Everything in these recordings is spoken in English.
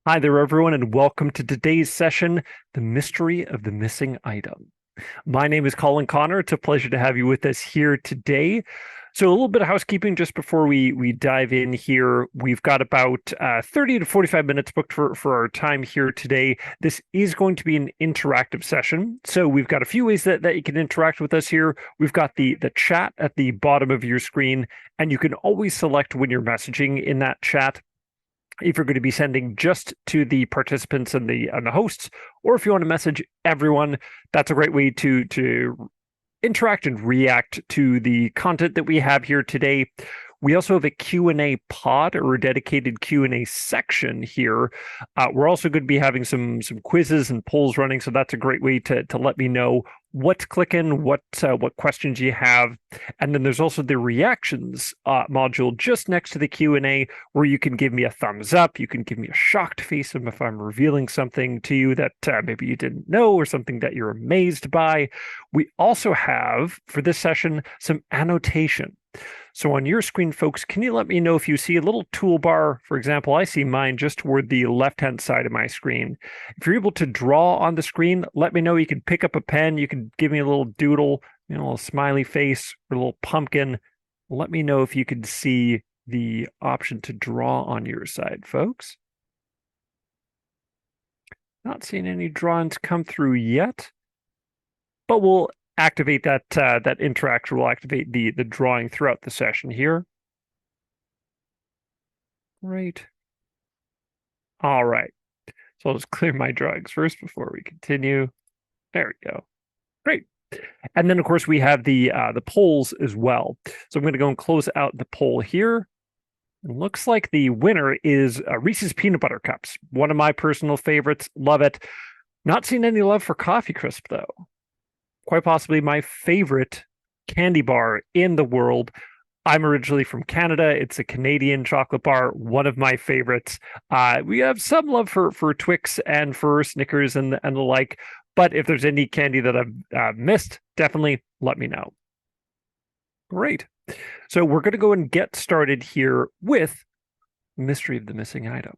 Hi there, everyone, and welcome to today's session, The Mystery of the Missing Item. My name is Colin Connor. It's a pleasure to have you with us here today. So, a little bit of housekeeping just before we dive in here. We've got about 30 to 45 minutes booked for our time here today. This is going to be an interactive session. So, we've got a few ways that you can interact with us here. We've got the chat at the bottom of your screen, and you can always select when you're messaging in that chat if you're going to be sending just to the participants and the hosts, or if you want to message everyone. That's a great way to interact and react to the content that we have here today. We also have a Q&A pod, or a dedicated Q&A section here. We're also going to be having some quizzes and polls running, so that's a great way to let me know what's clicking, what questions you have. And then there's also the reactions module just next to the Q&A, where you can give me a thumbs up. You can give me a shocked face if I'm revealing something to you that maybe you didn't know, or something that you're amazed by. We also have, for this session, some annotation. So on your screen, folks, can you let me know if you see a little toolbar? For example, I see mine just toward the left-hand side of my screen. If you're able to draw on the screen, let me know. You can pick up a pen. You can give me a little doodle, a little smiley face, or a little pumpkin. Let me know if you can see the option to draw on your side, folks. Not seeing any drawings come through yet, but we'll activate that interaction. We'll activate the drawing throughout the session here. Great. All right. So I'll just clear my drawings first before we continue. There we go. Great. And then, of course, we have the polls as well. So I'm going to go and close out the poll here. It looks like the winner is Reese's Peanut Butter Cups, one of my personal favorites. Love it. Not seeing any love for Coffee Crisp, though. Quite possibly my favorite candy bar in the world. I'm originally from Canada. It's a Canadian chocolate bar, one of my favorites. We have some love for Twix and for Snickers and the like. But if there's any candy that I've missed, definitely let me know. Great. So we're going to go and get started here with Mystery of the Missing Item.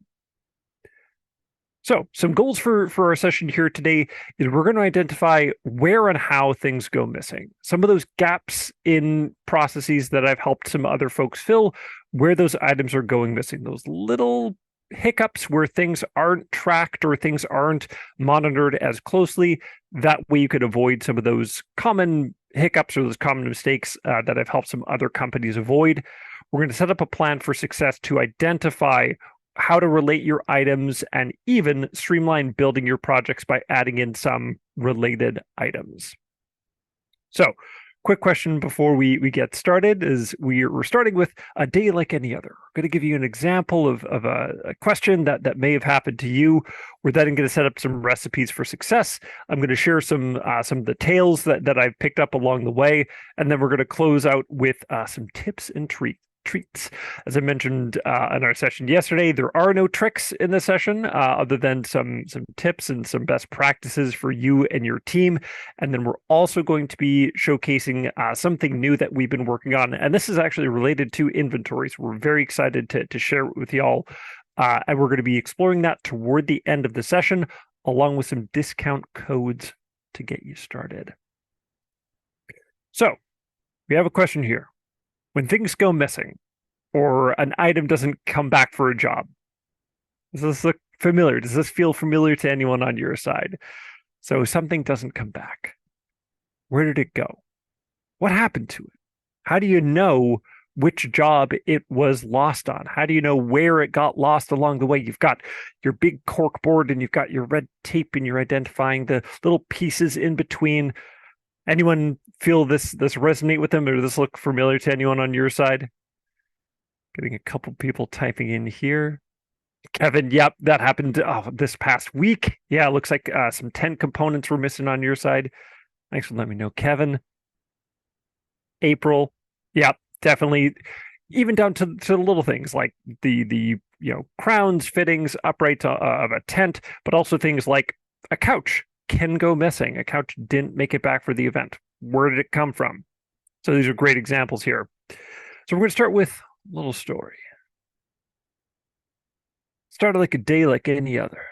So some goals for our session here today is we're going to identify where and how things go missing. Some of those gaps in processes that I've helped some other folks fill, where those items are going missing, those little hiccups where things aren't tracked or things aren't monitored as closely. That way you could avoid some of those common hiccups or those common mistakes that I've helped some other companies avoid. We're going to set up a plan for success to identify how to relate your items and even streamline building your projects by adding in some related items. So, quick question before we get started is we're starting with a day like any other. I'm going to give you an example of a question that may have happened to you. We're then going to set up some recipes for success. I'm going to share some of the tales that I've picked up along the way, and then we're going to close out with some tips and treats. As I mentioned in our session yesterday, there are no tricks in this session other than some tips and some best practices for you and your team. And then we're also going to be showcasing something new that we've been working on. And this is actually related to inventory. So we're very excited to share it with y'all. And we're going to be exploring that toward the end of the session, along with some discount codes to get you started. So we have a question here. When things go missing or an item doesn't come back for a job, does this look familiar? Does this feel familiar to anyone on your side? So something doesn't come back. Where did it go? What happened to it? How do you know which job it was lost on? How do you know where it got lost along the way? You've got your big cork board and you've got your red tape and you're identifying the little pieces in between. Anyone feel this resonate with them, or does this look familiar to anyone on your side? Getting a couple people typing in here. Kevin, yep, that happened this past week. Yeah, it looks like some tent components were missing on your side. Thanks for letting me know, Kevin. April, yep, definitely. Even down to the little things like the crowns, fittings, uprights of a tent, but also things like a couch can go missing. A couch didn't make it back for the event. Where did it come from? So these are great examples here. So we're going to start with a little story. Started like a day like any other.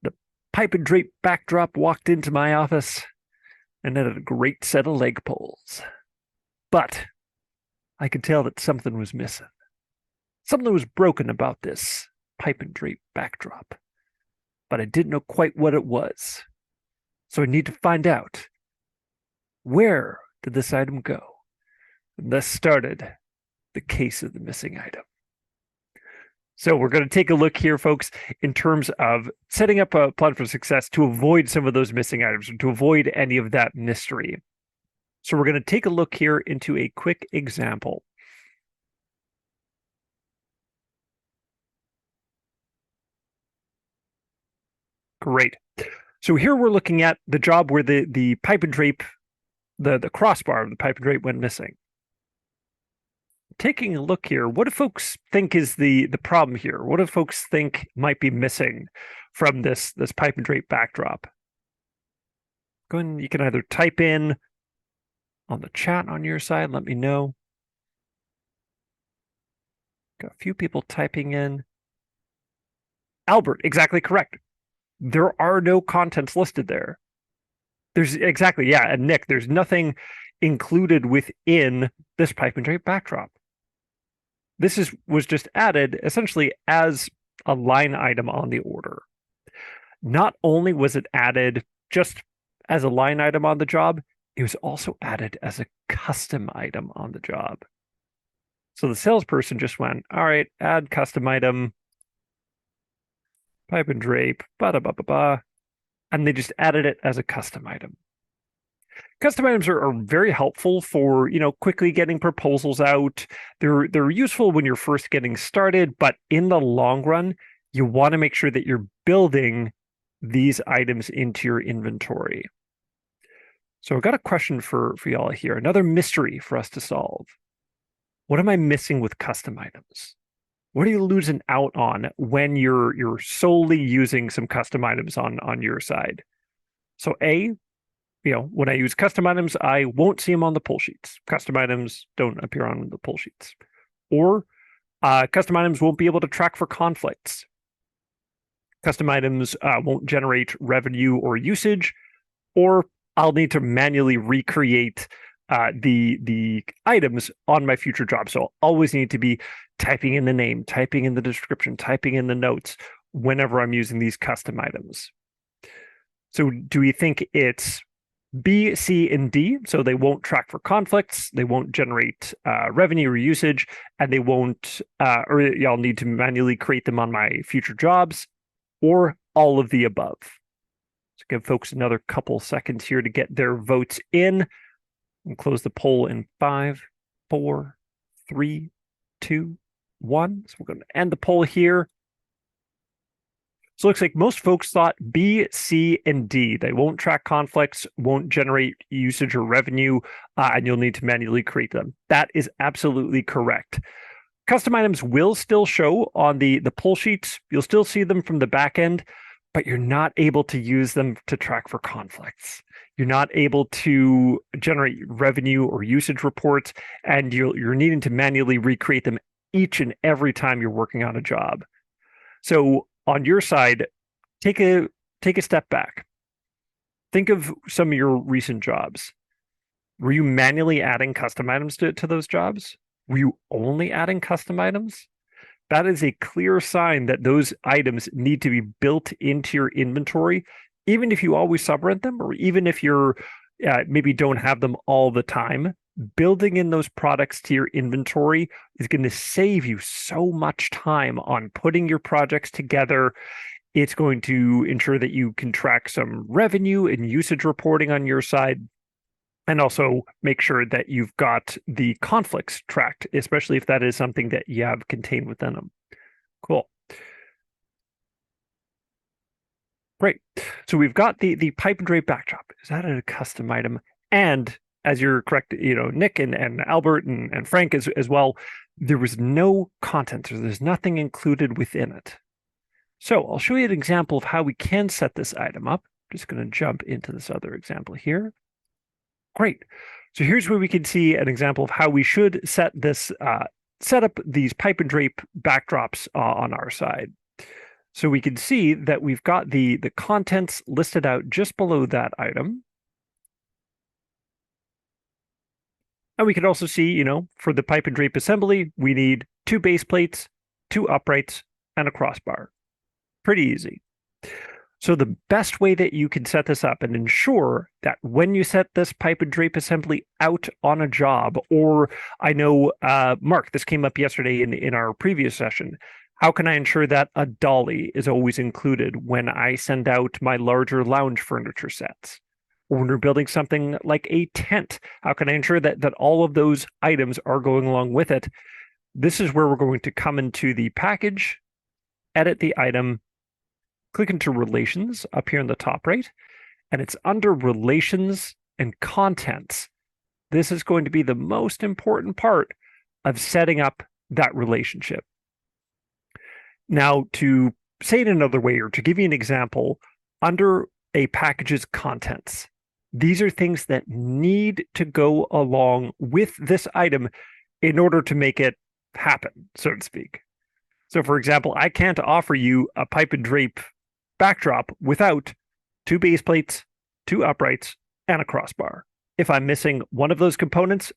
The pipe and drape backdrop walked into my office and had a great set of leg poles. But I could tell that something was missing. Something was broken about this pipe and drape backdrop, but I didn't know quite what it was. So I need to find out, where did this item go? And thus started the case of the missing item. So we're going to take a look here, folks, in terms of setting up a plan for success to avoid some of those missing items, or to avoid any of that mystery. So we're going to take a look here into a quick example. Great. So here we're looking at the job where the pipe and drape, the crossbar of the pipe and drape went missing. Taking a look here, what do folks think is the problem here? What do folks think might be missing from this pipe and drape backdrop? Go ahead, you can either type in on the chat on your side, let me know. Got a few people typing in. Albert, exactly correct. There are no contents listed there. There's exactly, yeah, and Nick, there's nothing included within this pipe and drape backdrop. This was just added essentially as a line item on the order. Not only was it added just as a line item on the job, it was also added as a custom item on the job. So the salesperson just went, all right, add custom item, pipe and drape, ba-da-ba-ba-ba, and they just added it as a custom item. Custom items are very helpful for, quickly getting proposals out. They're useful when you're first getting started, but in the long run, you want to make sure that you're building these items into your inventory. So I've got a question for y'all here, another mystery for us to solve. What am I missing with custom items? What are you losing out on when you're solely using some custom items on your side? So when I use custom items, I won't see them on the pull sheets. Custom items don't appear on the pull sheets. Or custom items won't be able to track for conflicts. Custom items won't generate revenue or usage, or I'll need to manually recreate the items on my future job. So I'll always need to be typing in the name, typing in the description, typing in the notes whenever I'm using these custom items. So do we think it's B, C, and D? So they won't track for conflicts, they won't generate revenue or usage, and they won't, or y'all need to manually create them on my future jobs, or all of the above. So give folks another couple seconds here to get their votes in. And close the poll in 5, 4, 3, 2, 1. So we're going to end the poll here. So it looks like most folks thought B, C, and D. They won't track conflicts, won't generate usage or revenue, and you'll need to manually create them. That is absolutely correct. Custom items will still show on the pull sheets. You'll still see them from the back end, but you're not able to use them to track for conflicts. You're not able to generate revenue or usage reports, and you're needing to manually recreate them each and every time you're working on a job. So on your side, take a step back. Think of some of your recent jobs. Were you manually adding custom items to those jobs? Were you only adding custom items? That is a clear sign that those items need to be built into your inventory, even if you always subrent them, or even if you're maybe don't have them all the time. Building in those products to your inventory is going to save you so much time on putting your projects together. It's going to ensure that you can track some revenue and usage reporting on your side, and also make sure that you've got the conflicts tracked, especially if that is something that you have contained within them. Cool. Great. So we've got the pipe and drape backdrop. Is that a custom item? And as you're correct, Nick and Albert and Frank as well, there was no content. So there's nothing included within it. So I'll show you an example of how we can set this item up. I'm just going to jump into this other example here. Great. So here's where we can see an example of how we should set up these pipe and drape backdrops on our side. So we can see that we've got the contents listed out just below that item. And we can also see, for the pipe and drape assembly, we need 2 base plates, 2 uprights, and a crossbar. Pretty easy. So the best way that you can set this up and ensure that when you set this pipe and drape assembly out on a job, or I know, Mark, this came up yesterday in our previous session. How can I ensure that a dolly is always included when I send out my larger lounge furniture sets? Or when we're building something like a tent, how can I ensure that all of those items are going along with it? This is where we're going to come into the package, edit the item, click into relations up here in the top right, and it's under relations and contents. This is going to be the most important part of setting up that relationship. Now, to say it another way, or to give you an example, under a package's contents, these are things that need to go along with this item in order to make it happen, so to speak. So, for example, I can't offer you a pipe and drape backdrop without 2 base plates, 2 uprights, and a crossbar. If I'm missing one of those components,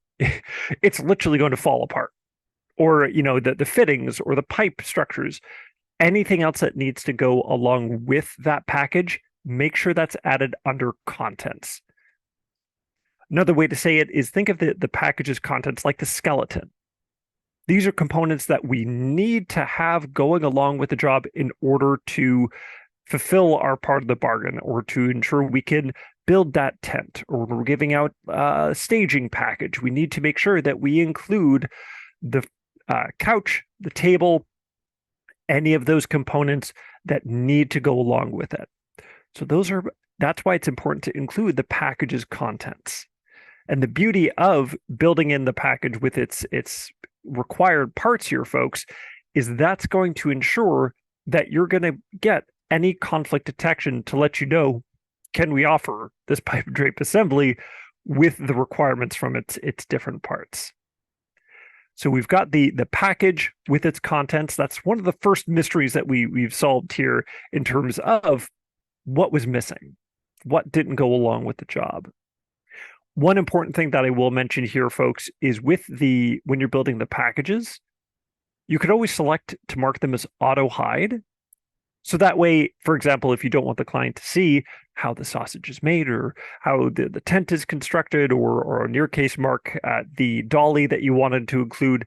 it's literally going to fall apart. Or, the fittings or the pipe structures, anything else that needs to go along with that package, make sure that's added under contents. Another way to say it is think of the package's contents like the skeleton. These are components that we need to have going along with the job in order to fulfill our part of the bargain, or to ensure we can build that tent, or when we're giving out a staging package, we need to make sure that we include the couch, the table, any of those components that need to go along with it. So that's why it's important to include the package's contents. And the beauty of building in the package with its required parts here, folks, is that's going to ensure that you're going to get any conflict detection to let you know, can we offer this pipe and drape assembly with the requirements from its different parts. So we've got the package with its contents. That's one of the first mysteries that we've solved here in terms of what was missing, what didn't go along with the job. One important thing that I will mention here, folks, is when you're building the packages, you can always select to mark them as auto hide. So that way, for example, if you don't want the client to see how the sausage is made, or how the tent is constructed, or in your case, Mark, the dolly that you wanted to include,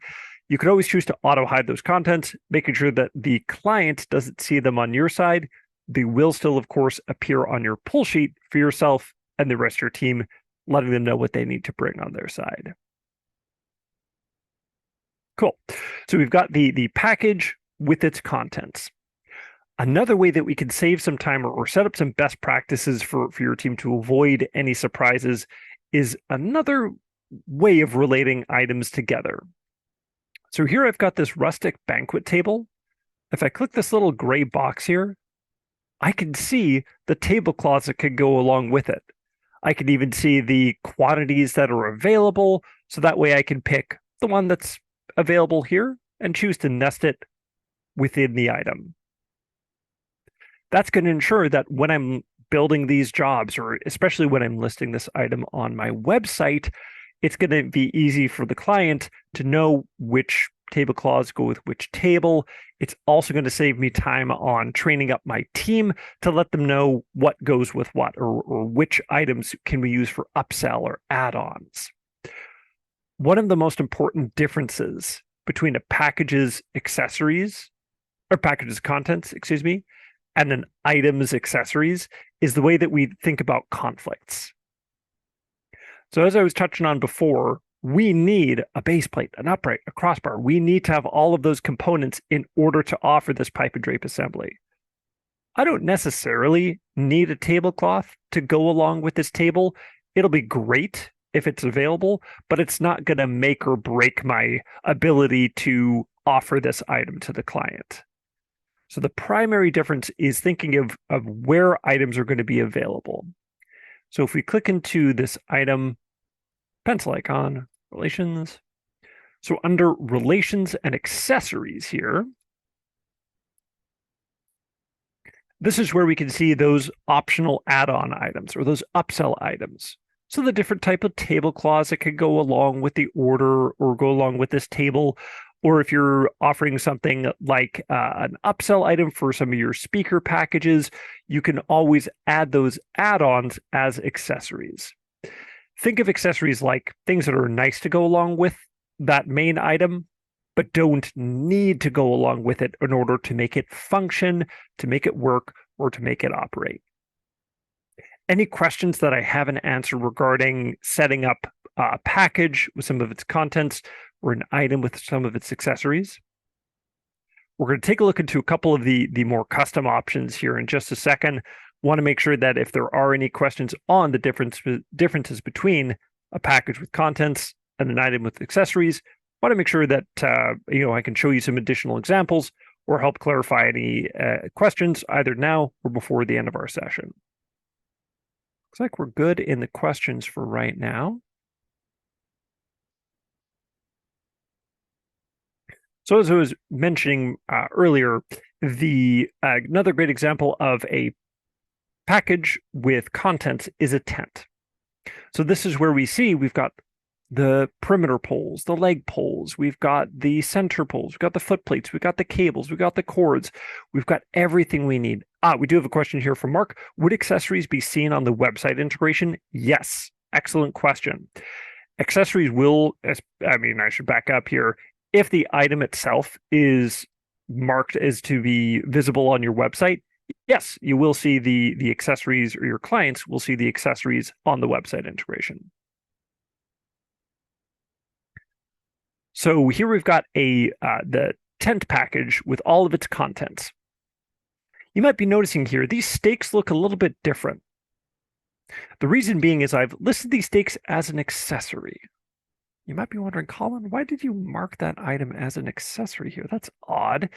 you could always choose to auto hide those contents, making sure that the client doesn't see them on your side. They will still, of course, appear on your pull sheet for yourself and the rest of your team, letting them know what they need to bring on their side. Cool. So we've got the package with its contents. Another way that we can save some time, or set up some best practices for your team to avoid any surprises, is another way of relating items together. So here I've got this rustic banquet table. If I click this little gray box here, I can see the tablecloths that could go along with it. I can even see the quantities that are available, so that way I can pick the one that's available here and choose to nest it within the item. That's going to ensure that when I'm building these jobs, or especially when I'm listing this item on my website, it's going to be easy for the client to know which tablecloths go with which table. It's also going to save me time on training up my team to let them know what goes with what, or which items can we use for upsell or add-ons. One of the most important differences between a package's accessories, or package's contents, and an item's accessories is the way that we think about conflicts. So as I was touching on before, we need a base plate, an upright, a crossbar. We need to have all of those components in order to offer this pipe and drape assembly. I don't necessarily need a tablecloth to go along with this table. It'll be great if it's available, but it's not going to make or break my ability to offer this item to the client. So the primary difference is thinking of where items are going to be available. So if we click into this item, pencil icon, relations. So under relations and accessories here, This is where we can see those optional add-on items or those upsell items. So the different type of tablecloths that could go along with the order or go along with this table, or if you're offering something like an upsell item for some of your speaker packages, you can always add those add-ons as accessories. Think of accessories like things that are nice to go along with that main item, but don't need to go along with it in order to make it function, to make it work, or to make it operate. Any questions that I haven't answered regarding setting up a package with some of its contents or an item with some of its accessories? We're going to take a look into a couple of the more custom options here in just a second. Want to make sure that if there are any questions on the differences between a package with contents and an item with accessories, want to make sure that I can show you some additional examples or help clarify any questions either now or before the end of our session. Looks like we're good in the questions for right now. So as I was mentioning earlier, another great example of a package with contents is a tent. So this is where we see we've got the perimeter poles, the leg poles, we've got the center poles, we've got the foot plates, we've got the cables, we've got the cords, we've got everything we need. We do have a question here from Mark. Would accessories be seen on the website integration? Yes. Excellent question. Accessories will, I should back up here. If the item itself is marked as to be visible on your website, yes, you will see the accessories, or your clients will see the accessories on the website integration. So here we've got the tent package with all of its contents. You might be noticing here, these stakes look a little bit different. The reason being is I've listed these stakes as an accessory. You might be wondering, Colin, why did you mark that item as an accessory here? That's odd.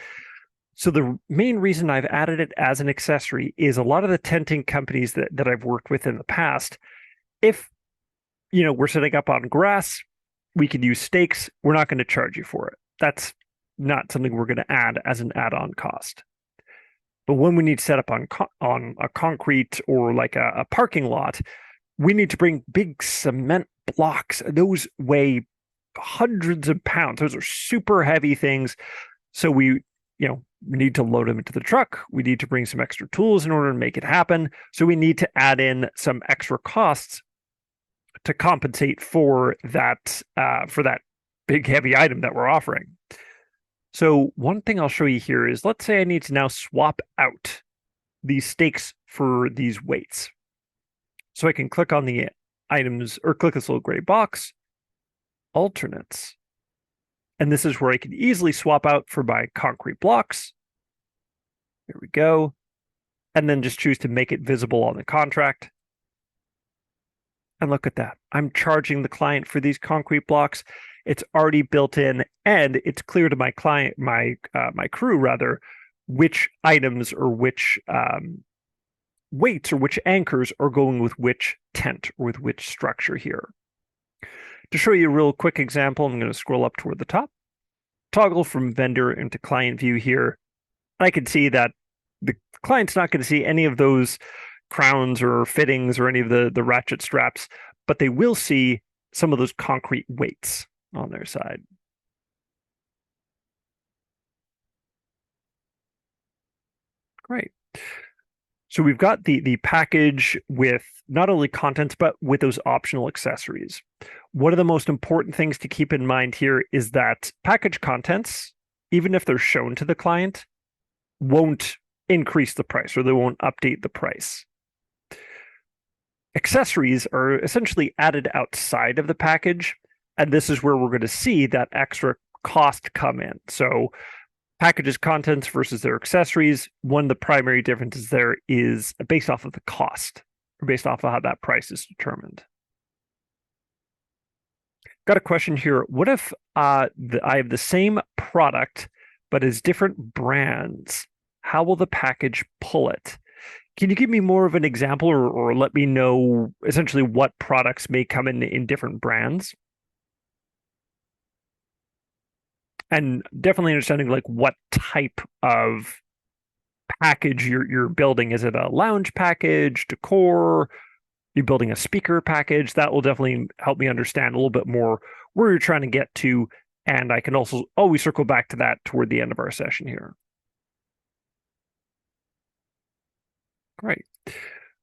So the main reason I've added it as an accessory is a lot of the tenting companies that I've worked with in the past, if we're setting up on grass, we can use stakes. We're not going to charge you for it. That's not something we're going to add as an add-on cost. But when we need to set up on a concrete or like a parking lot, we need to bring big cement blocks. Those weigh hundreds of pounds. Those are super heavy things. So we need to load them into the truck. We need to bring some extra tools in order to make it happen. So we need to add in some extra costs to compensate for that big heavy item that we're offering. So one thing I'll show you here is, let's say I need to now swap out these stakes for these weights. So I can click on the items, or click this little gray box, alternates. And this is where I can easily swap out for my concrete blocks. Here we go. And then just choose to make it visible on the contract. And look at that. I'm charging the client for these concrete blocks. It's already built in, and it's clear to my client, my crew rather, which items or which weights or which anchors are going with which tent or with which structure here. To show you a real quick example, I'm going to scroll up toward the top, toggle from vendor into client view here. I can see that the client's not going to see any of those crowns or fittings or any of the ratchet straps, but they will see some of those concrete weights on their side. Great. So we've got the package with not only contents, but with those optional accessories. One of the most important things to keep in mind here is that package contents, even if they're shown to the client, won't increase the price, or they won't update the price. Accessories are essentially added outside of the package, and this is where we're going to see that extra cost come in. So packages contents versus their accessories, one of the primary differences there is based off of the cost, or based off of how that price is determined. Got a question here. What if I have the same product, but as different brands? How will the package pull it? Can you give me more of an example, or let me know essentially what products may come in different brands? And definitely understanding like what type of package you're building. Is it a lounge package, decor? You're building a speaker package? That will definitely help me understand a little bit more where you're trying to get to. And I can also always circle back to that toward the end of our session here. Great.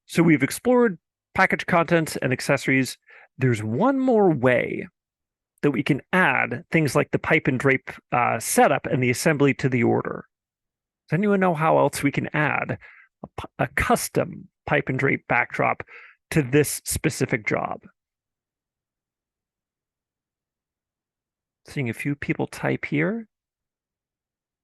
So we've explored package contents and accessories. There's one more way that we can add things like the pipe and drape setup and the assembly to the order. Does anyone know how else we can add a custom pipe and drape backdrop to this specific job? Seeing a few people type here.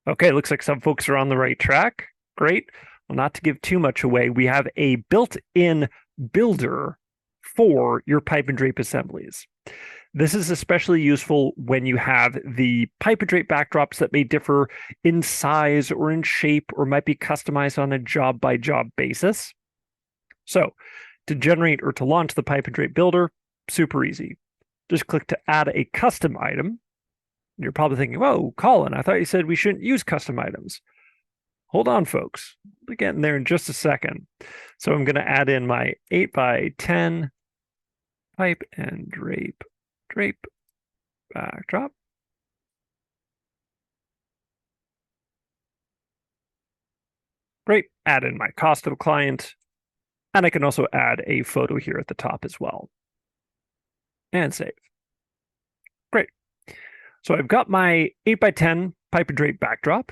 Okay, looks like some folks are on the right track. Great. Well, not to give too much away, we have a built-in builder for your pipe and drape assemblies. This is especially useful when you have the pipe and drape backdrops that may differ in size or in shape or might be customized on a job-by-job basis. So to generate or to launch the pipe and drape builder, super easy. Just click to add a custom item. You're probably thinking, whoa, Colin, I thought you said we shouldn't use custom items. Hold on, folks. We'll get in there in just a second. So I'm going to add in my 8x10 pipe and drape backdrop. Great. Add in my cost of client. And I can also add a photo here at the top as well. And save. Great. So I've got my 8x10 pipe and drape backdrop.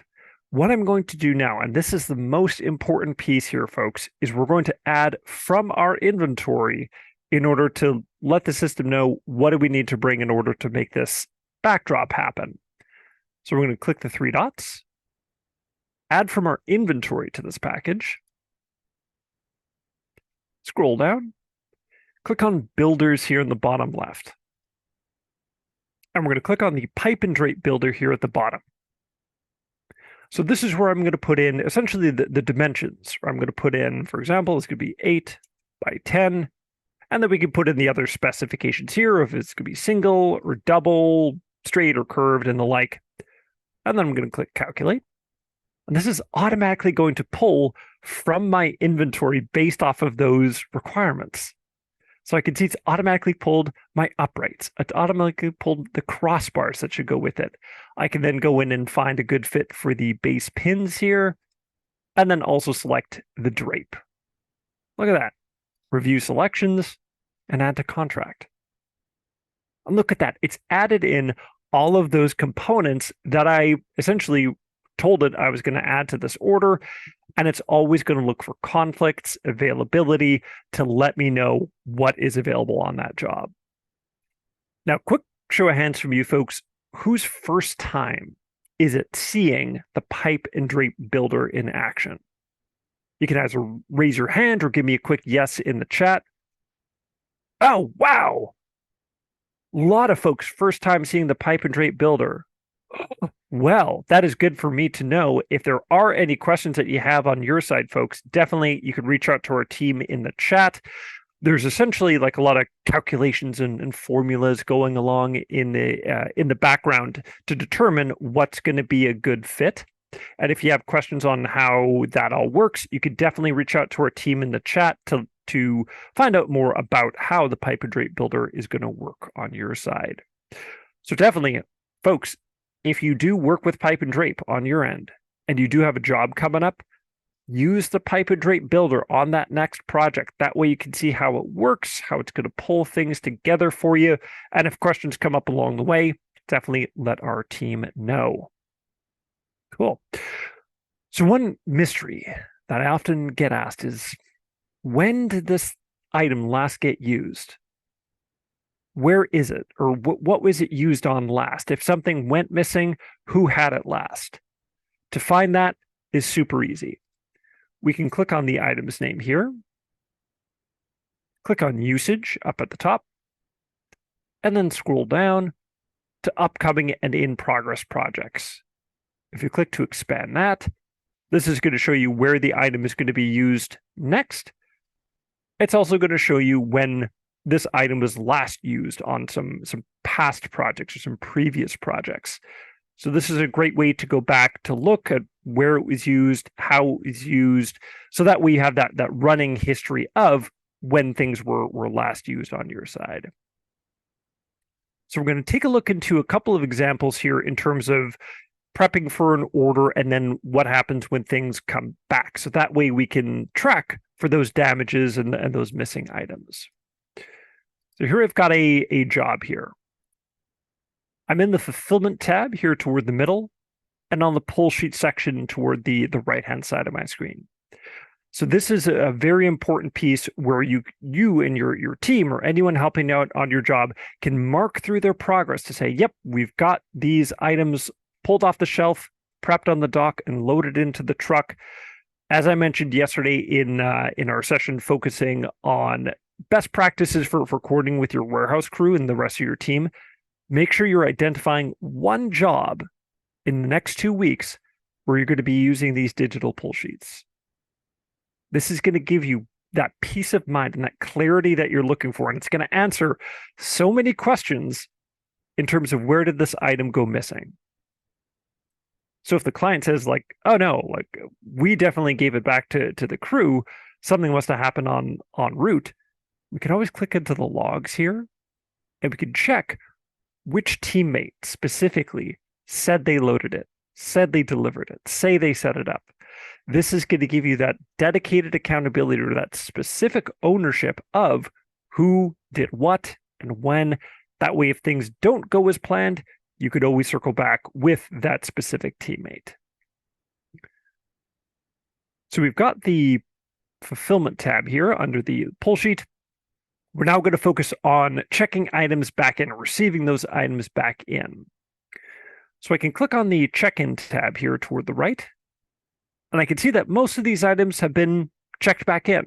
What I'm going to do now, and this is the most important piece here, folks, is we're going to add from our inventory in order to let the system know what do we need to bring in order to make this backdrop happen. So we're going to click the three dots, add from our inventory to this package, scroll down, click on builders here in the bottom left. And we're going to click on the pipe and drape builder here at the bottom. So this is where I'm going to put in essentially the dimensions. I'm going to put in, for example, it's going to be 8x10, and then we can put in the other specifications here, if it's going to be single or double, straight or curved, and the like. And then I'm going to click calculate. And this is automatically going to pull from my inventory based off of those requirements. So I can see it's automatically pulled my uprights. It automatically pulled the crossbars that should go with it. I can then go in and find a good fit for the base pins here, and then also select the drape. Look at that. Review selections and add to contract. And look at that. It's added in all of those components that I essentially told it I was going to add to this order. And it's always going to look for conflicts, availability to let me know what is available on that job. Now, quick show of hands from you folks. Whose first time is it seeing the pipe and drape builder in action? You can either raise your hand or give me a quick yes in the chat. Oh, wow. A lot of folks first time seeing the pipe and drape builder. Well, that is good for me to know. If there are any questions that you have on your side, folks, definitely you can reach out to our team in the chat. There's essentially like a lot of calculations and formulas going along in the background to determine what's going to be a good fit. And if you have questions on how that all works, you could definitely reach out to our team in the chat to find out more about how the pipe and drape builder is going to work on your side. So definitely, folks, if you do work with pipe and drape on your end and you do have a job coming up, use the pipe and drape builder on that next project. That way you can see how it works, how it's going to pull things together for you. And if questions come up along the way, definitely let our team know. Cool. So one mystery that I often get asked is, when did this item last get used? Where is it? Or what was it used on last? If something went missing, who had it last? To find that is super easy. We can click on the item's name here, click on usage up at the top, and then scroll down to upcoming and in progress projects. If you click to expand that, this is going to show you where the item is going to be used next. It's also going to show you when this item was last used on some past projects or some previous projects. So this is a great way to go back to look at where it was used, how it was used, so that we have that running history of when things were last used on your side. So we're going to take a look into a couple of examples here in terms of prepping for an order and then what happens when things come back. So that way we can track for those damages and those missing items. So here I've got a job here. I'm in the fulfillment tab here toward the middle and on the pull sheet section toward the right-hand side of my screen. So this is a very important piece where you and your team or anyone helping out on your job can mark through their progress to say, yep, we've got these items pulled off the shelf, prepped on the dock, and loaded into the truck. As I mentioned yesterday in our session focusing on best practices for coordinating with your warehouse crew and the rest of your team, make sure you're identifying one job in the next 2 weeks where you're going to be using these digital pull sheets. This is going to give you that peace of mind and that clarity that you're looking for. And it's going to answer so many questions in terms of where did this item go missing? So if the client says like, oh no, like we definitely gave it back to the crew, something must have happened en route, we can always click into the logs here and we can check which teammate specifically said they loaded it, said they delivered it, say they set it up. This is going to give you that dedicated accountability or that specific ownership of who did what and when. That way, if things don't go as planned, you could always circle back with that specific teammate. So we've got the fulfillment tab here under the pull sheet. We're now going to focus on checking items back in or receiving those items back in. So I can click on the check-in tab here toward the right. And I can see that most of these items have been checked back in.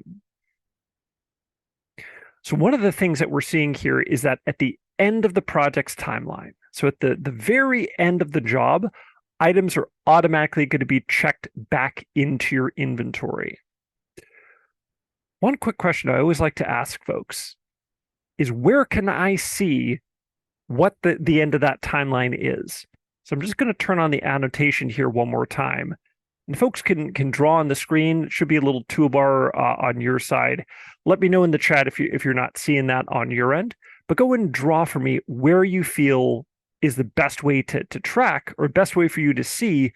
So one of the things that we're seeing here is that at the end of the project's timeline, so at the very end of the job, items are automatically going to be checked back into your inventory. One quick question I always like to ask folks is where can I see what the end of that timeline is? So I'm just going to turn on the annotation here one more time. And folks can draw on the screen. It should be a little toolbar on your side. Let me know in the chat if you're not seeing that on your end. But go and draw for me where you feel is the best way to track or best way for you to see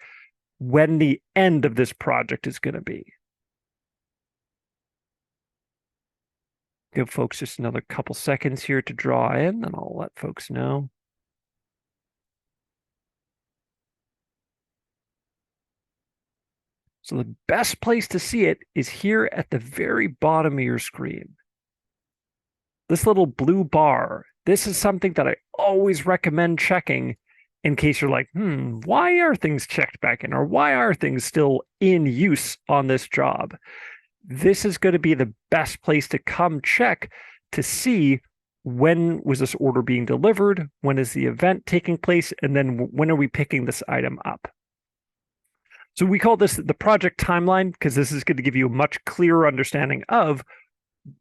when the end of this project is going to be. Give folks just another couple seconds here to draw in, and I'll let folks know. So the best place to see it is here at the very bottom of your screen. This little blue bar, this is something that I always recommend checking in case you're like, why are things checked back in? Or why are things still in use on this job? This is going to be the best place to come check to see when was this order being delivered, when is the event taking place, and then when are we picking this item up. So we call this the project timeline because this is going to give you a much clearer understanding of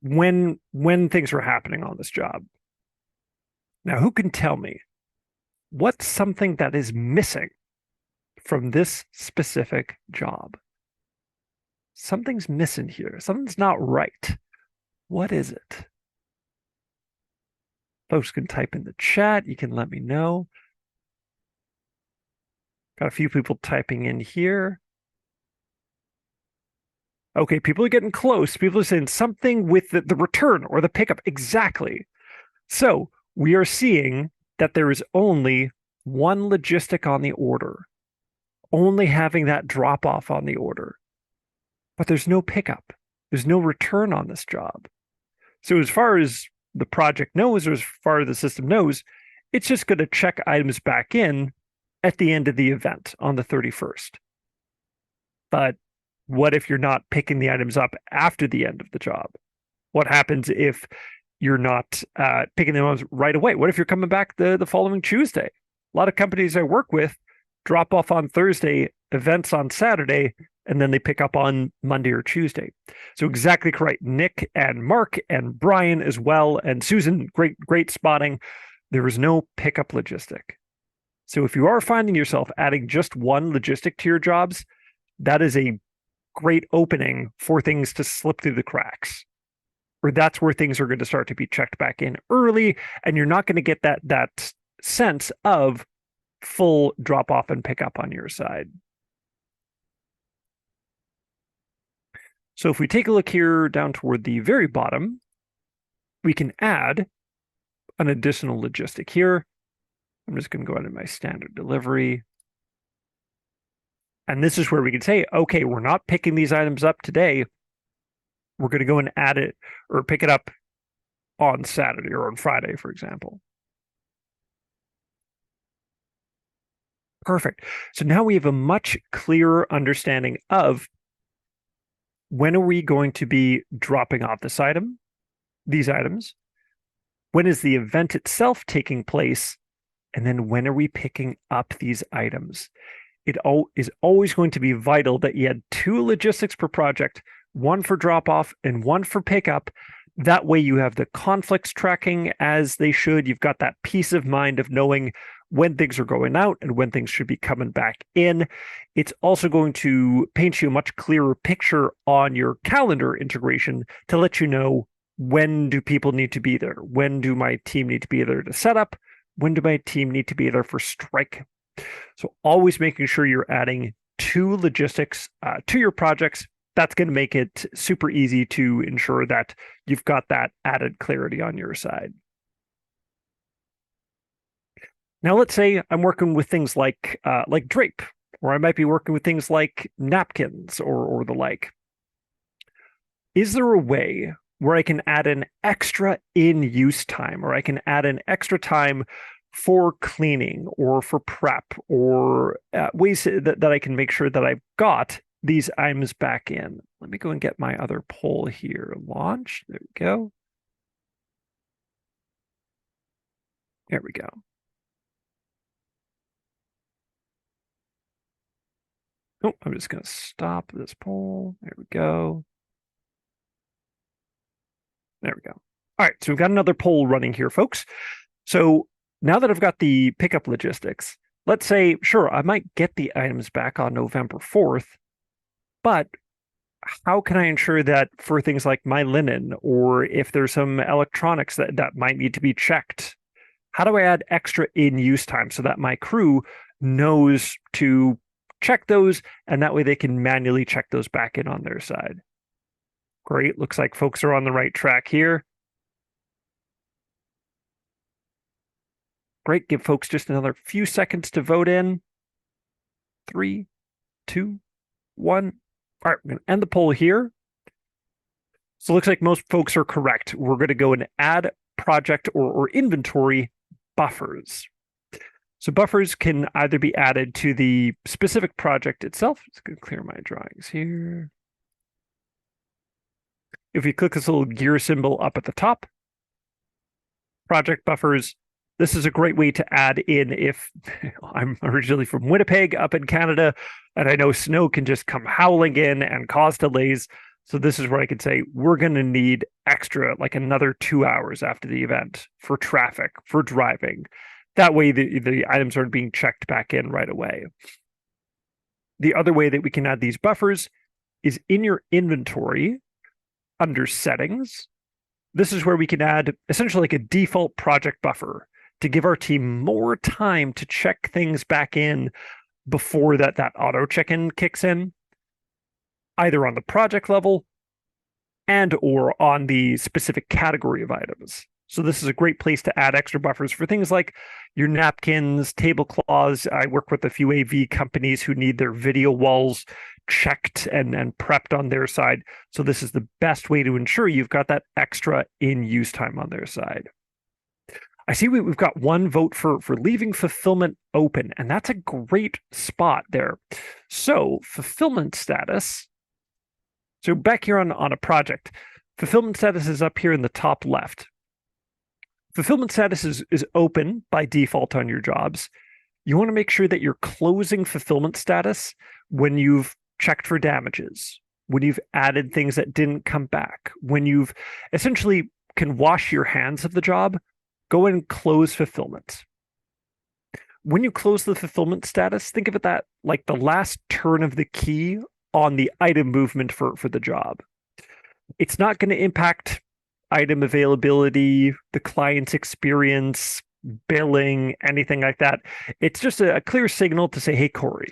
when things are happening on this job. Now, who can tell me what's something that is missing from this specific job? Something's missing here. Something's not right. What is it? Folks can type in the chat. You can let me know. Got a few people typing in here. Okay, people are getting close. People are saying something with the return or the pickup. Exactly. So we are seeing that there is only one logistic on the order, only having that drop off on the order. But there's no pickup. There's no return on this job. So as far as the project knows, or as far as the system knows, it's just going to check items back in at the end of the event on the 31st. But what if you're not picking the items up after the end of the job? What happens if you're not picking them up right away? What if you're coming back the following Tuesday? A lot of companies I work with drop off on Thursday, events on Saturday, and then they pick up on Monday or Tuesday. So exactly correct. Nick and Mark and Brian as well, and Susan, great spotting. There is no pickup logistic. So if you are finding yourself adding just one logistic to your jobs, that is a great opening for things to slip through the cracks. Or that's where things are going to start to be checked back in early, and you're not going to get that sense of full drop off and pick up on your side. So if we take a look here down toward the very bottom, we can add an additional logistic here. I'm just going to go into my standard delivery. And this is where we can say, okay, we're not picking these items up today. We're going to go and add it or pick it up on Saturday or on Friday, for example. Perfect. So now we have a much clearer understanding of when are we going to be dropping off these items? When is the event itself taking place? And then when are we picking up these items? It is always going to be vital that you had 2 logistics per project, one for drop off and one for pickup. That way you have the conflicts tracking as they should. You've got that peace of mind of knowing when things are going out and when things should be coming back in. It's also going to paint you a much clearer picture on your calendar integration to let you know, when do people need to be there? When do my team need to be there to set up? When do my team need to be there for strike? So always making sure you're adding 2 logistics to your projects. That's going to make it super easy to ensure that you've got that added clarity on your side. Now, let's say I'm working with things like drape, or I might be working with things like napkins or the like. Is there a way where I can add an extra in-use time, or I can add an extra time for cleaning or for prep, or ways that I can make sure that I've got these items back in? Let me go and get my other poll here launched. There we go. There we go. Oh, I'm just going to stop this poll. There we go. There we go. All right, so we've got another poll running here, folks. So now that I've got the pickup logistics, let's say, sure, I might get the items back on November 4th, but how can I ensure that for things like my linen, or if there's some electronics that might need to be checked, how do I add extra in-use time so that my crew knows to check those, and that way they can manually check those back in on their side? Great. Looks like folks are on the right track here. Great. Give folks just another few seconds to vote in. 3, 2, 1. All right, we're going to end the poll here. So it looks like most folks are correct. We're going to go and add project or inventory buffers. So buffers can either be added to the specific project itself. Just going to clear my drawings here. If you click this little gear symbol up at the top, project buffers, this is a great way to add in if I'm originally from Winnipeg up in Canada, and I know snow can just come howling in and cause delays. So this is where I could say, we're going to need extra, like another 2 hours after the event for traffic, for driving. That way the items aren't being checked back in right away. The other way that we can add these buffers is in your inventory under settings. This is where we can add essentially like a default project buffer to give our team more time to check things back in before that auto check-in kicks in, either on the project level and or on the specific category of items. So this is a great place to add extra buffers for things like your napkins, tablecloths. I work with a few AV companies who need their video walls checked and prepped on their side. So this is the best way to ensure you've got that extra in-use time on their side. I see we've got one vote for leaving fulfillment open, and that's a great spot there. So fulfillment status. So back here on a project, fulfillment status is up here in the top left. Fulfillment status is open by default on your jobs. You want to make sure that you're closing fulfillment status when you've checked for damages, when you've added things that didn't come back, when you've essentially can wash your hands of the job, go and close fulfillment. When you close the fulfillment status, think of it that like the last turn of the key on the item movement for the job. It's not going to impact item availability, the client's experience, billing, anything like that. It's just a clear signal to say, hey, Corey,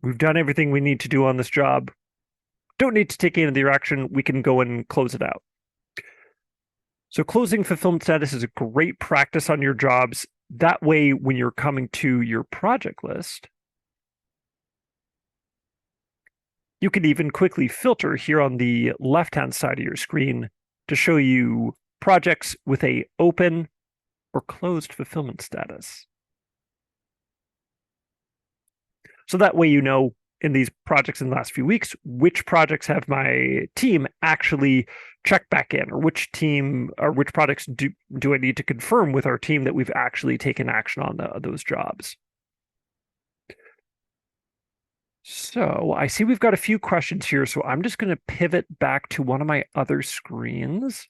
we've done everything we need to do on this job. Don't need to take any other action. We can go and close it out. So closing fulfillment status is a great practice on your jobs. That way, when you're coming to your project list, you can even quickly filter here on the left-hand side of your screen to show you projects with a open or closed fulfillment status. So that way you know in these projects in the last few weeks, which projects have my team actually checked back in, or which team or which projects do I need to confirm with our team that we've actually taken action on those jobs. So I see we've got a few questions here, so I'm just going to pivot back to one of my other screens.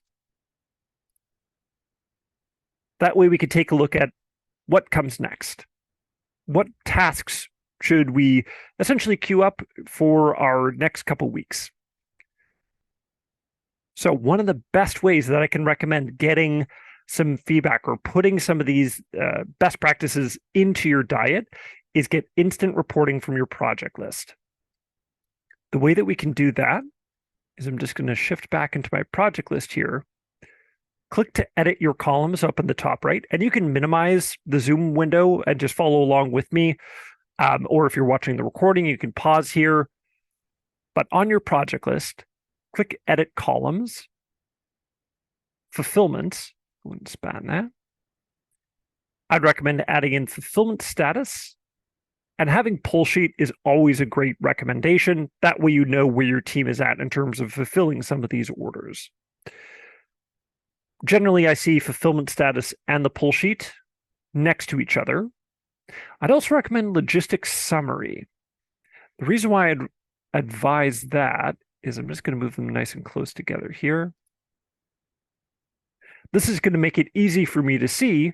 That way we can take a look at what comes next. What tasks should we essentially queue up for our next couple weeks? So one of the best ways that I can recommend getting some feedback or putting some of these best practices into your diet is get instant reporting from your project list. The way that we can do that is I'm just going to shift back into my project list here. Click to edit your columns up in the top right, and you can minimize the Zoom window and just follow along with me. Or if you're watching the recording, you can pause here. But on your project list, click Edit Columns, Fulfillment. Go and span that. I'd recommend adding in fulfillment status, and having pull sheet is always a great recommendation. That way you know where your team is at in terms of fulfilling some of these orders. Generally, I see fulfillment status and the pull sheet next to each other. I'd also recommend logistics summary. The reason why I'd advise that is I'm just going to move them nice and close together here. This is going to make it easy for me to see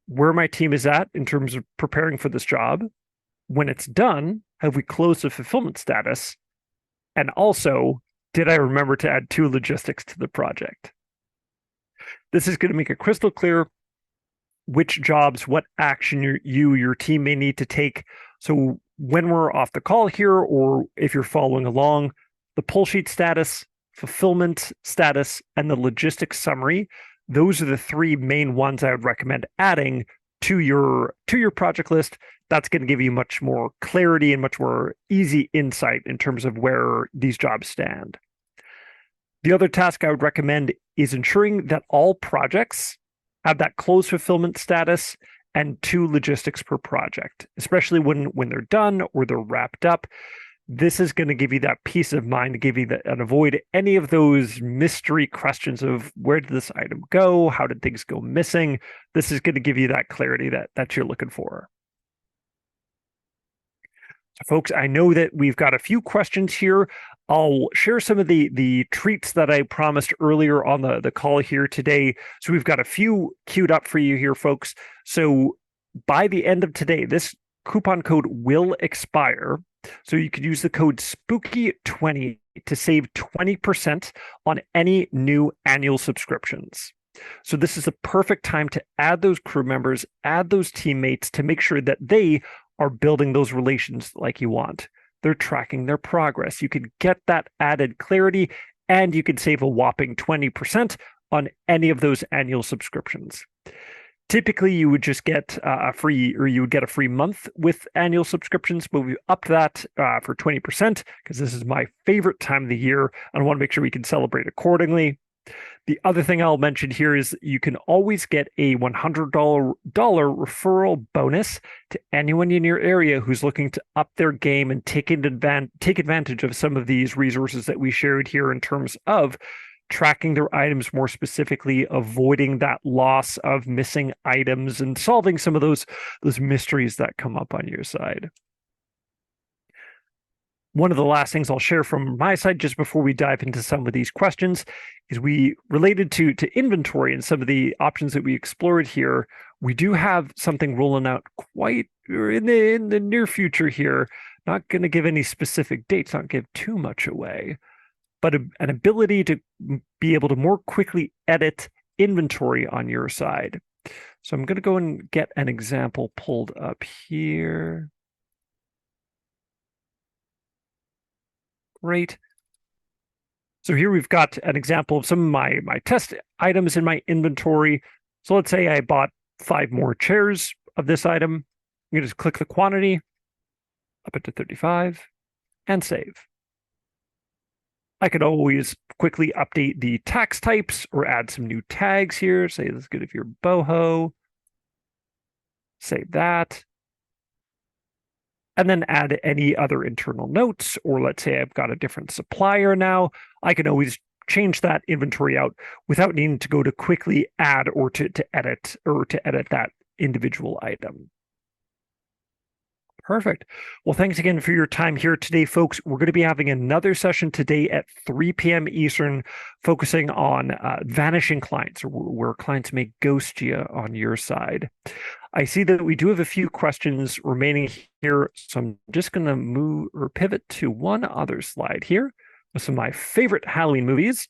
where my team is at in terms of preparing for this job. When it's done, have we closed the fulfillment status? And also, did I remember to add 2 logistics to the project? This is going to make it crystal clear which jobs, what action your team may need to take. So when we're off the call here, or if you're following along, the pull sheet status, fulfillment status, and the logistics summary, those are the 3 main ones I would recommend adding to your project list. That's going to give you much more clarity and much more easy insight in terms of where these jobs stand. The other task I would recommend is ensuring that all projects have that closed fulfillment status and 2 logistics per project, especially when they're done or they're wrapped up. This is going to give you that peace of mind to give you that and avoid any of those mystery questions of where did this item go? How did things go missing? This is going to give you that clarity that you're looking for. So folks, I know that we've got a few questions here. I'll share some of the treats that I promised earlier on the call here today. So we've got a few queued up for you here, folks. So by the end of today, this coupon code will expire. So you could use the code SPOOKY20 to save 20% on any new annual subscriptions. So this is the perfect time to add those crew members, add those teammates to make sure that they are building those relations like you want. They're tracking their progress. You can get that added clarity, and you can save a whopping 20% on any of those annual subscriptions. Typically, you would just get a free month with annual subscriptions, but we upped that for 20% because this is my favorite time of the year, and I want to make sure we can celebrate accordingly. The other thing I'll mention here is you can always get a $100 referral bonus to anyone in your area who's looking to up their game and take advantage of some of these resources that we shared here in terms of tracking their items more specifically, avoiding that loss of missing items, and solving some of those mysteries that come up on your side. One of the last things I'll share from my side just before we dive into some of these questions is we related to inventory and some of the options that we explored here. We do have something rolling out quite in the near future here. Not going to give any specific dates, not give too much away, but an ability to be able to more quickly edit inventory on your side. So I'm going to go and get an example pulled up here. Great. So here we've got an example of some of my test items in my inventory. So let's say I bought 5 more chairs of this item. You just click the quantity, up it to 35, and save. I could always quickly update the tax types or add some new tags here. Say this is good if you're boho. Save that. And then add any other internal notes, or let's say I've got a different supplier now. I can always change that inventory out without needing to go to quickly add or to edit that individual item. Perfect. Well, thanks again for your time here today, folks. We're going to be having another session today at 3 p.m. Eastern, focusing on vanishing clients, or where clients may ghost you on your side. I see that we do have a few questions remaining here, so I'm just going to move or pivot to one other slide here with some of my favorite Halloween movies.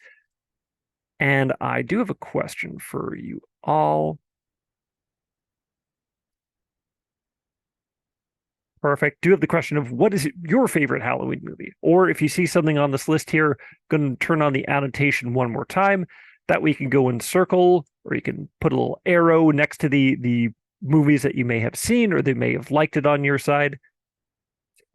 And I do have a question for you all. Perfect. Do you have the question of what is your favorite Halloween movie? Or if you see something on this list here, going to turn on the annotation one more time. That way you can go and circle, or you can put a little arrow next to the movies that you may have seen or they may have liked it on your side.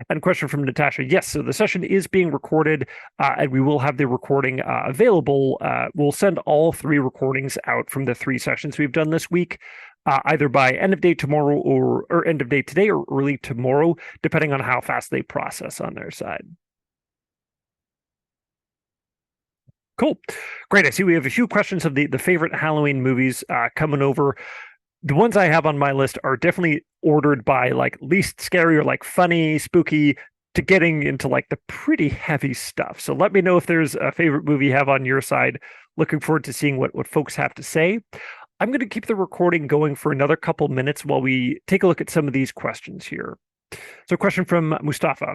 And a question from Natasha. Yes, so the session is being recorded, and we will have the recording available. We'll send all 3 recordings out from the 3 sessions we've done this week, either by end of day tomorrow or end of day today or early tomorrow, depending on how fast they process on their side. Cool. Great. I see we have a few questions of the favorite Halloween movies coming over. The ones I have on my list are definitely ordered by like least scary or like funny, spooky, to getting into like the pretty heavy stuff. So let me know if there's a favorite movie you have on your side. Looking forward to seeing what folks have to say. I'm going to keep the recording going for another couple minutes while we take a look at some of these questions here. So, question from Mustafa.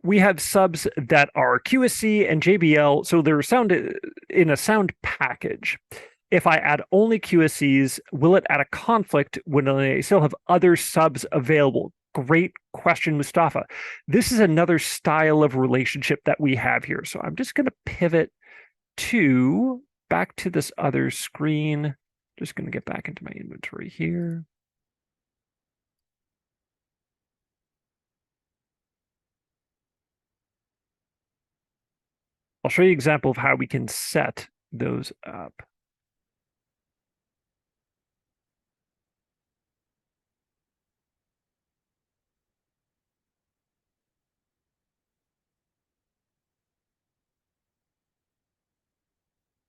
We have subs that are QSC and JBL, so they're sound in a sound package. If I add only QSCs, will it add a conflict when I still have other subs available? Great question, Mustafa. This is another style of relationship that we have here. So I'm just going to pivot back to this other screen. Just going to get back into my inventory here. I'll show you an example of how we can set those up.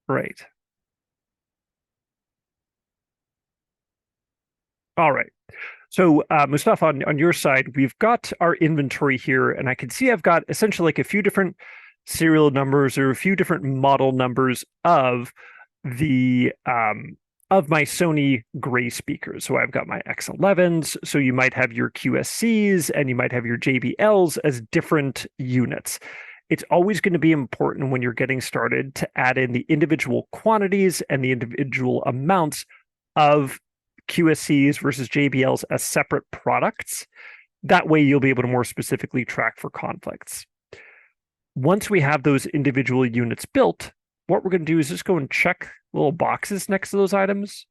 Right. All right. So, Mustafa, on your side, we've got our inventory here, and I can see I've got essentially like a few different serial numbers or a few different model numbers of the of my Sony gray speakers. So I've got my X11s. So you might have your QSCs and you might have your JBLs as different units. It's always going to be important when you're getting started to add in the individual quantities and the individual amounts of QSCs versus JBLs as separate products. That way you'll be able to more specifically track for conflicts. Once we have those individual units built, what we're going to do is just go and check little boxes next to those items.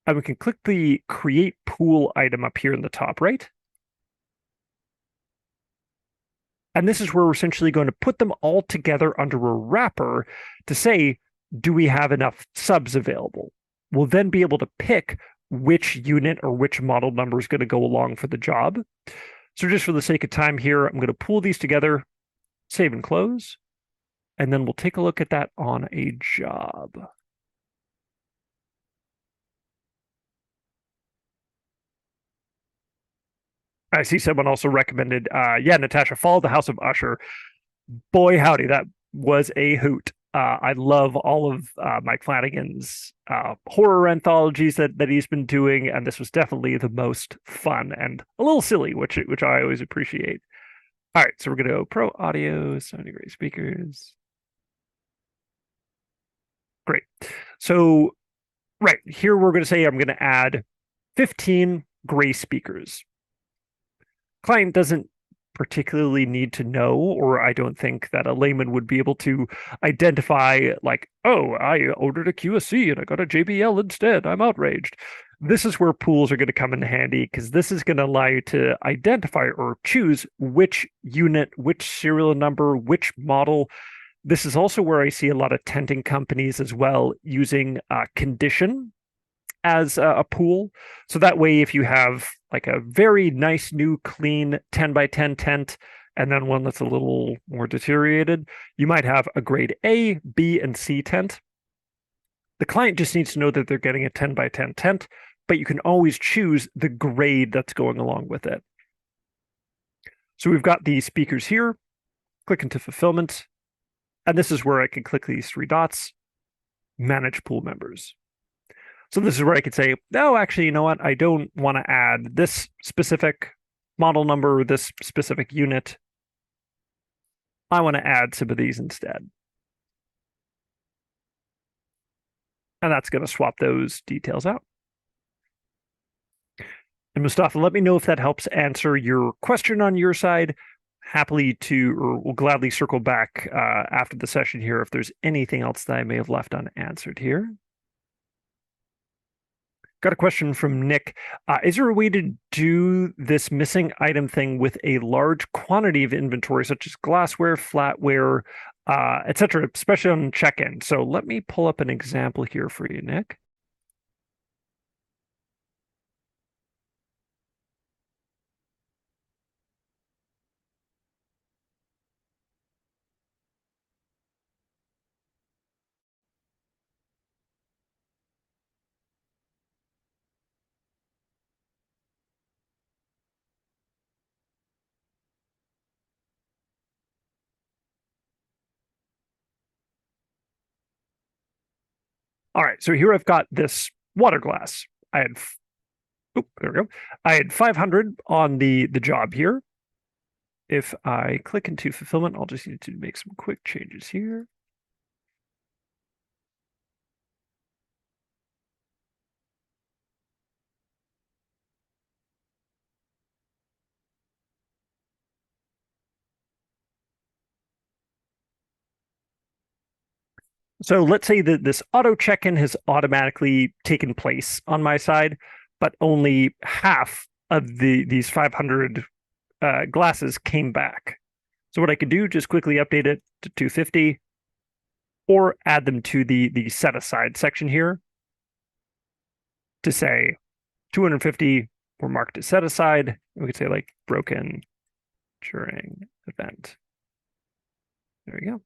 And we can click the create pool item up here in the top right. And this is where we're essentially going to put them all together under a wrapper to say, do we have enough subs available? We'll then be able to pick which unit or which model number is going to go along for the job. So just for the sake of time here, I'm going to pool these together, save and close, and then we'll take a look at that on a job. I see someone also recommended, Natasha, follow the House of Usher. Boy, howdy, that was a hoot. I love all of Mike Flanagan's horror anthologies that he's been doing, and this was definitely the most fun and a little silly, which I always appreciate. All right, so we're gonna go Pro Audio, Sony great speakers. Great. So right here, we're going to say I'm going to add 15 gray speakers. Client doesn't particularly need to know, or I don't think that a layman would be able to identify, like, oh, I ordered a QSC and I got a JBL instead. I'm outraged. This is where pools are going to come in handy, because this is going to allow you to identify or choose which unit, which serial number, which model. This is also where I see a lot of tenting companies as well using condition as a pool. So that way, if you have like a very nice, new, clean 10 by 10 tent, and then one that's a little more deteriorated, you might have a grade A, B, and C tent. The client just needs to know that they're getting a 10 by 10 tent, but you can always choose the grade that's going along with it. So we've got the speakers here. Click into fulfillment. And this is where I can click these three dots, manage pool members. So this is where I could say, no, actually, you know what? I don't want to add this specific model number or this specific unit. I want to add some of these instead. And that's going to swap those details out. And Mustafa, let me know if that helps answer your question on your side. Happily to, or will gladly circle back after the session here if there's anything else that I may have left unanswered here. Got a question from Nick. Is there a way to do this missing item thing with a large quantity of inventory, such as glassware, flatware, etc., especially on check-in? So let me pull up an example here for you, Nick. All right, so here I've got this water glass. There we go. I had 500 on the job here. If I click into fulfillment, I'll just need to make some quick changes here. So let's say that this auto check-in has automatically taken place on my side, but only half of these 500 glasses came back. So what I could do, just quickly update it to 250, or add them to the set aside section here to say 250 were marked as set aside. We could say like broken during event. There we go.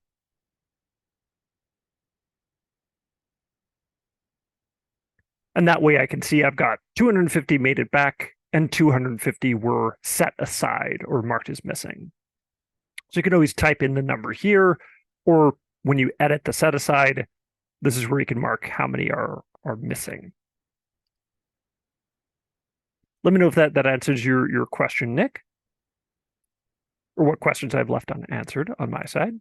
And that way I can see I've got 250 made it back and 250 were set aside or marked as missing. So you can always type in the number here, or when you edit the set aside, this is where you can mark how many are missing. Let me know if that answers your question, Nick, or what questions I've left unanswered on my side.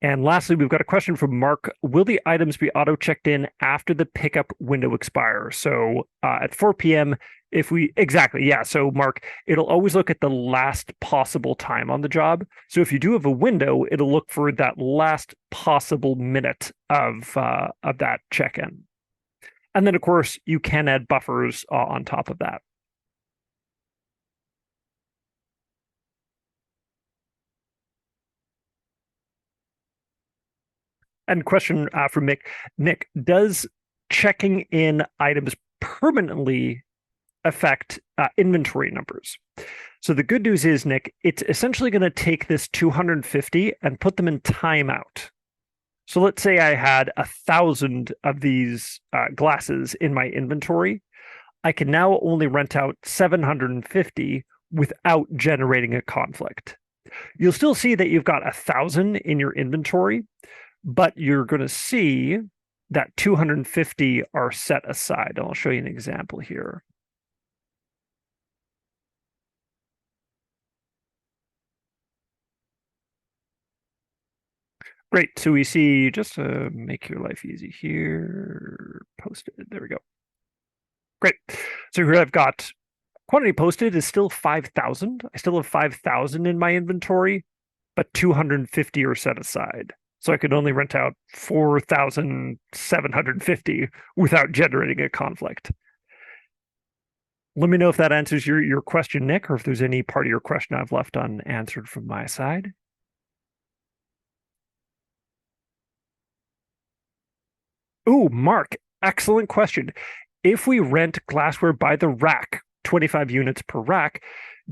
And lastly, we've got a question from Mark. Will the items be auto-checked in after the pickup window expires? So at 4 p.m., exactly, yeah. So Mark, it'll always look at the last possible time on the job. So if you do have a window, it'll look for that last possible minute of that check-in. And then, of course, you can add buffers on top of that. And question from Nick. Nick, does checking in items permanently affect inventory numbers? So the good news is, Nick, it's essentially going to take this 250 and put them in timeout. So let's say I had 1,000 of these glasses in my inventory. I can now only rent out 750 without generating a conflict. You'll still see that you've got 1,000 in your inventory, but you're going to see that 250 are set aside. I'll show you an example here. Great. So we see, just to make your life easy here, posted. There we go. Great. So here I've got quantity posted is still 5,000. I still have 5,000 in my inventory, but 250 are set aside. So I could only rent out 4,750 without generating a conflict. Let me know if that answers your question, Nick, or if there's any part of your question I've left unanswered from my side. Oh, Mark, excellent question. If we rent glassware by the rack, 25 units per rack,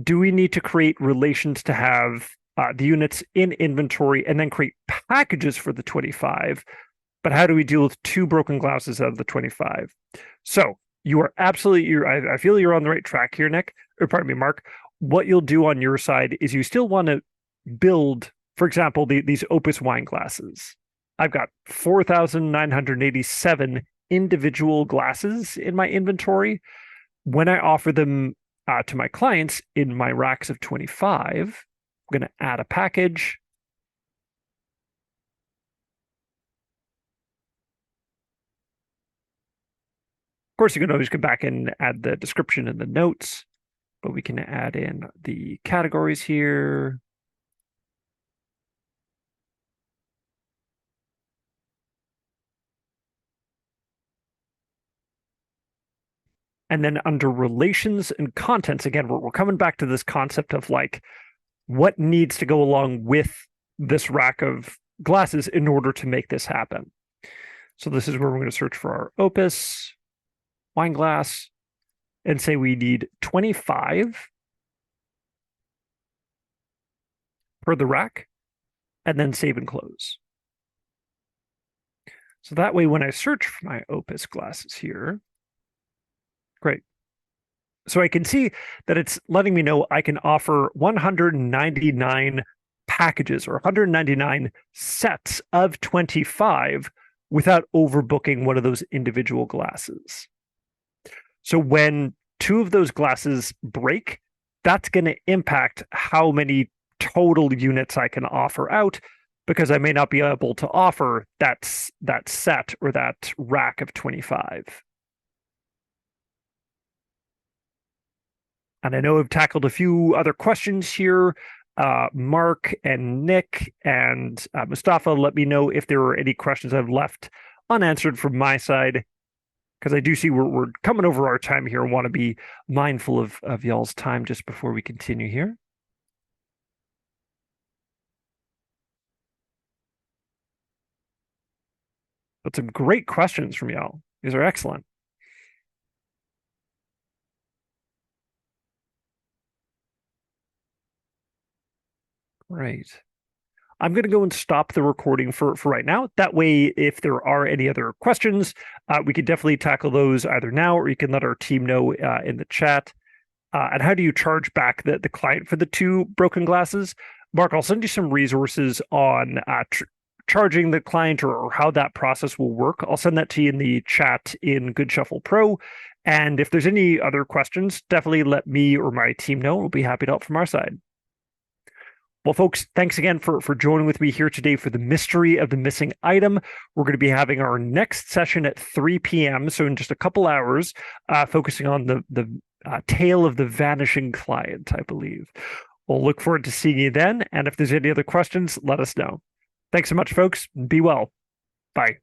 do we need to create relations to have the units in inventory and then create packages for the 25? But how do we deal with 2 broken glasses out of the 25? So you are absolutely, I feel you're on the right track here, Nick, or pardon me, Mark. What you'll do on your side is you still want to build, for example, these Opus wine glasses. I've got 4,987 individual glasses in my inventory. When I offer them to my clients in my racks of 25, I'm going to add a package. Of course, you can always go back and add the description and the notes, but we can add in the categories here. And then under relations and contents, again, we're coming back to this concept of like what needs to go along with this rack of glasses in order to make this happen. So this is where we're going to search for our Opus wine glass and say we need 25 per the rack, and then save and close. So that way, when I search for my Opus glasses here, great. So I can see that it's letting me know I can offer 199 packages or 199 sets of 25 without overbooking one of those individual glasses. So when 2 of those glasses break, that's going to impact how many total units I can offer out, because I may not be able to offer that set or that rack of 25. And I know I've tackled a few other questions here. Mark and Nick and Mustafa, let me know if there are any questions I've left unanswered from my side, because I do see we're coming over our time here and want to be mindful of y'all's time just before we continue here. But some great questions from y'all. These are excellent. Right. I'm going to go and stop the recording for right now. That way, if there are any other questions, we could definitely tackle those either now, or you can let our team know in the chat. And how do you charge back the client for the 2 broken glasses? Mark, I'll send you some resources on charging the client or how that process will work. I'll send that to you in the chat in Goodshuffle Pro. And if there's any other questions, definitely let me or my team know. We'll be happy to help from our side. Well, folks, thanks again for joining with me here today for the mystery of the missing item. We're going to be having our next session at 3 p.m., so in just a couple hours, focusing on the tale of the vanishing client, I believe. We'll look forward to seeing you then, and if there's any other questions, let us know. Thanks so much, folks. Be well. Bye.